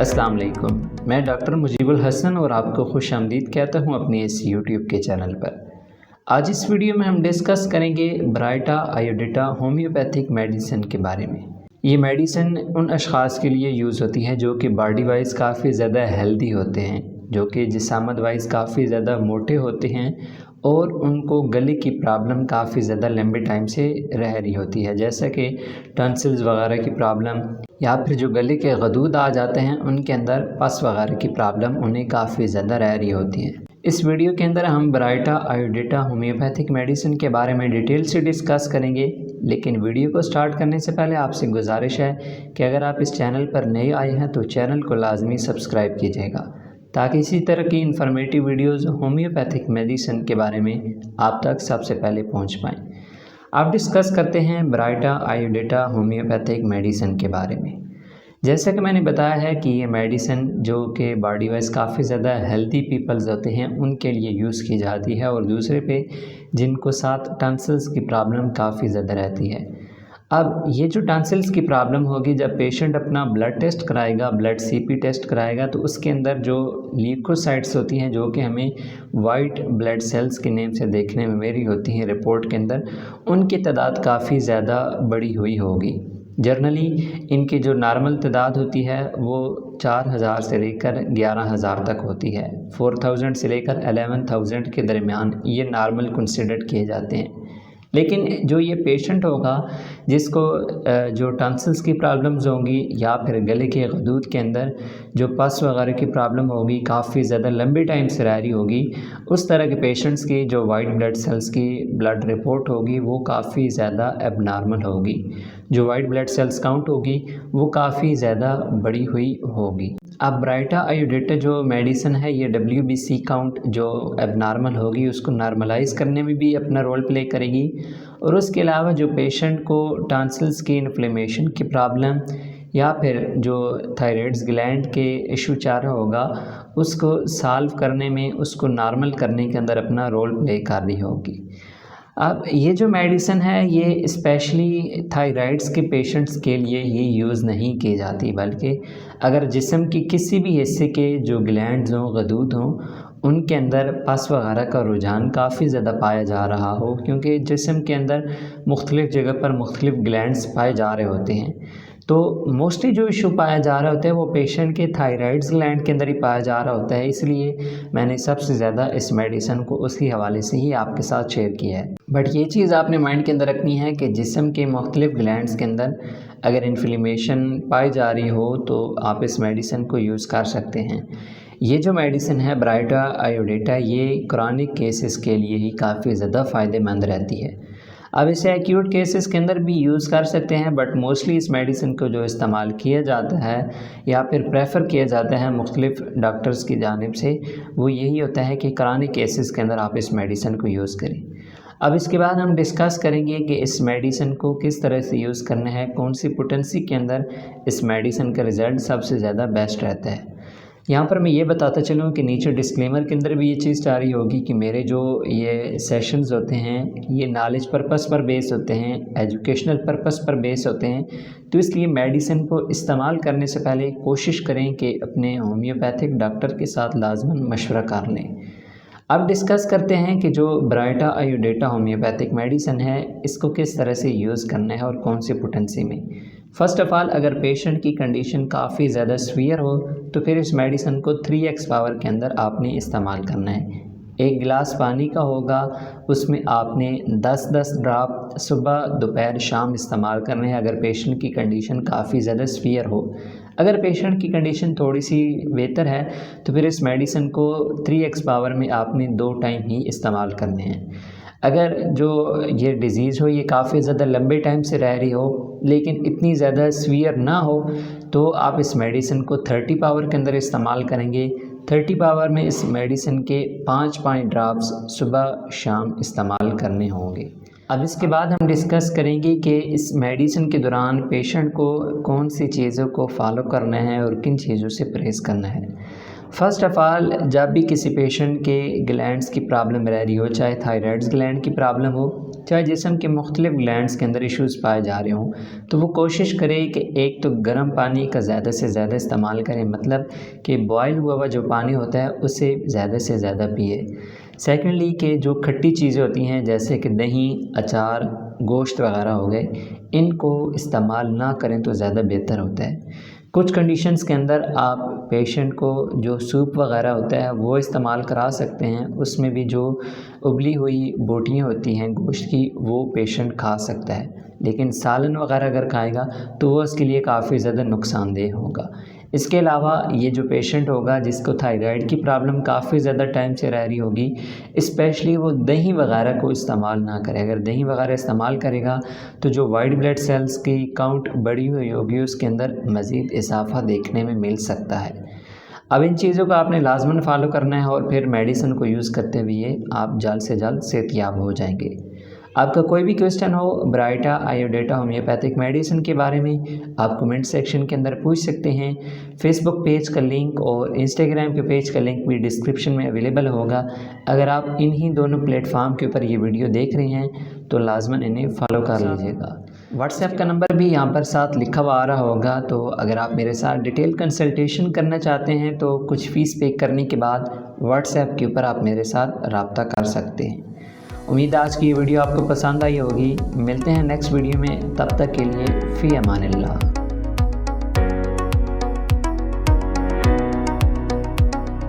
अस्सलाम वालेकुम। मैं डॉक्टर मुजीबुल हसन और आपको खुशामदीद कहता हूँ अपने इस यूट्यूब के चैनल पर। आज इस वीडियो में हम डिस्कस करेंगे ब्राइटा आयोडेटा होम्योपैथिक मेडिसिन के बारे में। ये मेडिसिन उन अशख़ास के लिए यूज़ होती हैं जो कि बॉडी वाइज काफ़ी ज़्यादा हेल्दी होते हैं, जो कि जिस्मानत वाइज काफ़ी ज़्यादा मोटे होते हैं और उनको गले की प्रॉब्लम काफ़ी ज़्यादा लंबे टाइम से रह रही होती है, जैसा कि टॉन्सिल्स वगैरह की प्रॉब्लम या फिर जो गले के गदूद आ जाते हैं उनके अंदर पस वगैरह की प्रॉब्लम उन्हें काफ़ी ज़्यादा रह रही होती है। इस वीडियो के अंदर हम ब्राइटा आयोडेटा होम्योपैथिक मेडिसिन के बारे में डिटेल से डिस्कस करेंगे, लेकिन वीडियो को स्टार्ट करने से पहले आपसे गुजारिश है कि अगर आप इस चैनल पर नए आए हैं तो चैनल को लाजमी सब्सक्राइब कीजिएगा ताकि इसी तरह की इन्फॉर्मेटिव वीडियोज़ होम्योपैथिक मेडिसिन के बारे में आप तक सबसे पहले पहुँच पाएँ। अब डिस्कस करते हैं ब्राइटा आयोडेटा होम्योपैथिक मेडिसिन के बारे में। जैसा कि मैंने बताया है कि ये मेडिसिन जो कि बॉडी वाइज काफ़ी ज़्यादा हेल्दी पीपल्स होते हैं उनके लिए यूज़ की जाती है, और दूसरे पे जिनको साथ टॉन्सिल्स की प्रॉब्लम काफ़ी ज़्यादा रहती है। अब ये जो टॉन्सिल्स की प्रॉब्लम होगी, जब पेशेंट अपना ब्लड टेस्ट कराएगा, ब्लड सीपी टेस्ट कराएगा, तो उसके अंदर जो ल्यूकोसाइट्स होती हैं जो कि हमें वाइट ब्लड सेल्स के नेम से देखने में मेरी होती हैं रिपोर्ट के अंदर, उनकी तादाद काफ़ी ज़्यादा बढ़ी हुई होगी। जनरली इनकी जो नॉर्मल तादाद होती है वो 4000 से लेकर 11000 तक होती है। 4000 से लेकर 11000 के दरमियान ये नॉर्मल कंसिडर्ड किए जाते हैं। लेकिन जो ये पेशेंट होगा जिसको जो टॉन्सिल्स की प्रॉब्लम्स होंगी या फिर गले के गदूद के अंदर जो पस वगैरह की प्रॉब्लम होगी, काफ़ी ज़्यादा लंबे टाइम से रह रही होगी, उस तरह के पेशेंट्स की जो वाइट ब्लड सेल्स की ब्लड रिपोर्ट होगी वो काफ़ी ज़्यादा एबनॉर्मल होगी। जो वाइट ब्लड सेल्स काउंट होगी वो काफ़ी ज़्यादा बढ़ी हुई होगी। अब ब्राइटा आयोडेटा जो मेडिसिन है ये WBC काउंट जो एबनॉर्मल होगी उसको नॉर्मलाइज़ करने में भी अपना रोल प्ले करेगी, और उसके अलावा जो पेशेंट को टॉन्सिल्स की इन्फ्लेमेशन की प्रॉब्लम या फिर जो थायराइड्स ग्लैंड के इशू चाह रहा होगा उसको सॉल्व करने में, उसको नॉर्मल करने के अंदर अपना रोल प्ले कर रही होगी। अब ये जो मेडिसिन है ये स्पेशली थायराइड्स के पेशेंट्स के लिए ये यूज़ नहीं की जाती, बल्कि अगर जिस्म की किसी भी हिस्से के जो ग्लैंड्स हों, गदूद हों, उनके अंदर पस वगैरह का रुझान काफ़ी ज़्यादा पाया जा रहा हो, क्योंकि जिस्म के अंदर मुख्तलिफ़ जगह पर मुख्तलिफ़ ग्लैंड्स पाए जा रहे होते हैं, तो मोस्टली जो इशू पाया जा रहा होता है वो पेशेंट के थायराइड्स ग्लैंड के अंदर ही पाया जा रहा होता है। इसलिए मैंने सबसे ज़्यादा इस मेडिसिन को उसी हवाले से ही आपके साथ शेयर किया है। बट ये चीज़ आपने माइंड के अंदर रखनी है कि जिस्म के मुख्तलिफ़ ग्लैंड्स के अंदर अगर इन्फ्लेमेशन पाई जा रही हो तो आप इस मेडिसिन को यूज़ कर सकते हैं। ये जो मेडिसिन है ब्राइटा आयोडेटा ये क्रॉनिक केसेस के लिए ही काफ़ी ज़्यादा फ़ायदेमंद रहती है। अब इसे एक्यूट केसेस के अंदर भी यूज़ कर सकते हैं, बट मोस्टली इस मेडिसिन को जो इस्तेमाल किया जाता है या फिर प्रेफर किया जाता है मुख्तलिफ़ डॉक्टर्स की जानिब से, वो यही होता है कि क्रॉनिक केसेस के अंदर आप इस मेडिसिन को यूज़ करें। अब इसके बाद हम डिस्कस करेंगे कि इस मेडिसिन को किस तरह से यूज़ करना है, कौन सी पोटेंसी के अंदर इस मेडिसिन का रिज़ल्ट सबसे ज़्यादा बेस्ट रहता है। यहाँ पर मैं ये बताता चलूँ कि नीचे डिस्क्लेमर के अंदर भी ये चीज़ जा रही होगी कि मेरे जो ये सेशंस होते हैं ये नॉलेज पर्पस पर बेस होते हैं, एजुकेशनल पर्पस पर बेस होते हैं, तो इसलिए मेडिसिन को इस्तेमाल करने से पहले कोशिश करें कि अपने होम्योपैथिक डॉक्टर के साथ लाजमन मशवरा कर लें। अब डिस्कस करते हैं कि जो ब्राइटा आयोडेटा होम्योपैथिक मेडिसिन है इसको किस तरह से यूज़ करना है और कौन सी पोटेंसी में। फ़र्स्ट ऑफ़ ऑल, अगर पेशेंट की कंडीशन काफ़ी ज़्यादा सीवियर हो तो फिर इस मेडिसिन को 3x पावर के अंदर आपने इस्तेमाल करना है। एक गिलास पानी का होगा, उसमें आपने 10-10 ड्रॉप सुबह दोपहर शाम इस्तेमाल करने हैं अगर पेशेंट की कंडीशन काफ़ी ज़्यादा सीवियर हो। अगर पेशेंट की कंडीशन थोड़ी सी बेहतर है तो फिर इस मेडिसिन को 3x पावर में आपने 2 टाइम ही इस्तेमाल करने हैं। अगर जो ये डिज़ीज़ हो ये काफ़ी ज़्यादा लंबे टाइम से रह रही हो लेकिन इतनी ज़्यादा सीवियर ना हो तो आप इस मेडिसिन को 30 पावर के अंदर इस्तेमाल करेंगे। 30 पावर में इस मेडिसिन के 5 ड्रॉप्स सुबह शाम इस्तेमाल करने होंगे। अब इसके बाद हम डिस्कस करेंगे कि इस मेडिसिन के दौरान पेशेंट को कौन सी चीज़ों को फॉलो करना है और किन चीज़ों से परहेज़ करना है। फ़र्स्ट ऑफ़ ऑल, जब भी किसी पेशेंट के ग्लैंड्स की प्रॉब्लम रह रही हो, चाहे थायराइड्स ग्लैंड की प्रॉब्लम हो, चाहे जिस्म के मुख्तलिफ ग्लैंड्स के अंदर इश्यूज़ पाए जा रहे हों, तो वो कोशिश करे कि एक तो गर्म पानी का ज़्यादा से ज़्यादा इस्तेमाल करें, मतलब कि बॉयल हुआ जो पानी होता है उसे ज़्यादा से ज़्यादा पिए। सेकेंडली कि जो खट्टी चीज़ें होती हैं जैसे कि दही, अचार, गोश्त वगैरह हो गए, इनको इस्तेमाल ना करें तो ज़्यादा बेहतर होता है। कुछ कंडीशंस के अंदर आप पेशेंट को जो सूप वगैरह होता है वो इस्तेमाल करा सकते हैं, उसमें भी जो उबली हुई बोटियाँ होती हैं गोश्त की वो पेशेंट खा सकता है, लेकिन सालन वगैरह अगर खाएगा तो वो उसके लिए काफ़ी ज़्यादा नुकसानदेह होगा। इसके अलावा ये जो पेशेंट होगा जिसको थायराइड की प्रॉब्लम काफ़ी ज़्यादा टाइम से रह रही होगी, स्पेशली वो दही वगैरह को इस्तेमाल ना करे। अगर दही वगैरह इस्तेमाल करेगा तो जो वाइट ब्लड सेल्स की काउंट बढ़ी हुई होगी उसके अंदर मज़ीद इजाफा देखने में मिल सकता है। अब इन चीज़ों को आपने लाजमन फॉलो करना है और फिर मेडिसिन को यूज़ करते हुए आप जल्द से जल्द सेहतयाब हो जाएंगे। आपका कोई भी क्वेश्चन हो ब्राइटा आयोडेटा होम्योपैथिक मेडिसिन के बारे में, आप कमेंट सेक्शन के अंदर पूछ सकते हैं। फेसबुक पेज का लिंक और इंस्टाग्राम के पेज का लिंक भी डिस्क्रिप्शन में अवेलेबल होगा। अगर आप इन्हीं दोनों प्लेटफार्म के ऊपर ये वीडियो देख रहे हैं तो लाजमन इन्हें फॉलो कर लीजिएगा। व्हाट्सएप का नंबर भी यहाँ पर साथ लिखा हुआ आ रहा होगा, तो अगर आप मेरे साथ डिटेल कंसल्टेशन करना चाहते हैं तो कुछ फ़ीस पे करने के बाद व्हाट्सएप के ऊपर आप मेरे साथ रब्ता कर सकते हैं। उम्मीद है आज की ये वीडियो आपको पसंद आई होगी। मिलते हैं नेक्स्ट वीडियो में, तब तक के लिए फ़ी अमानिल्लाह।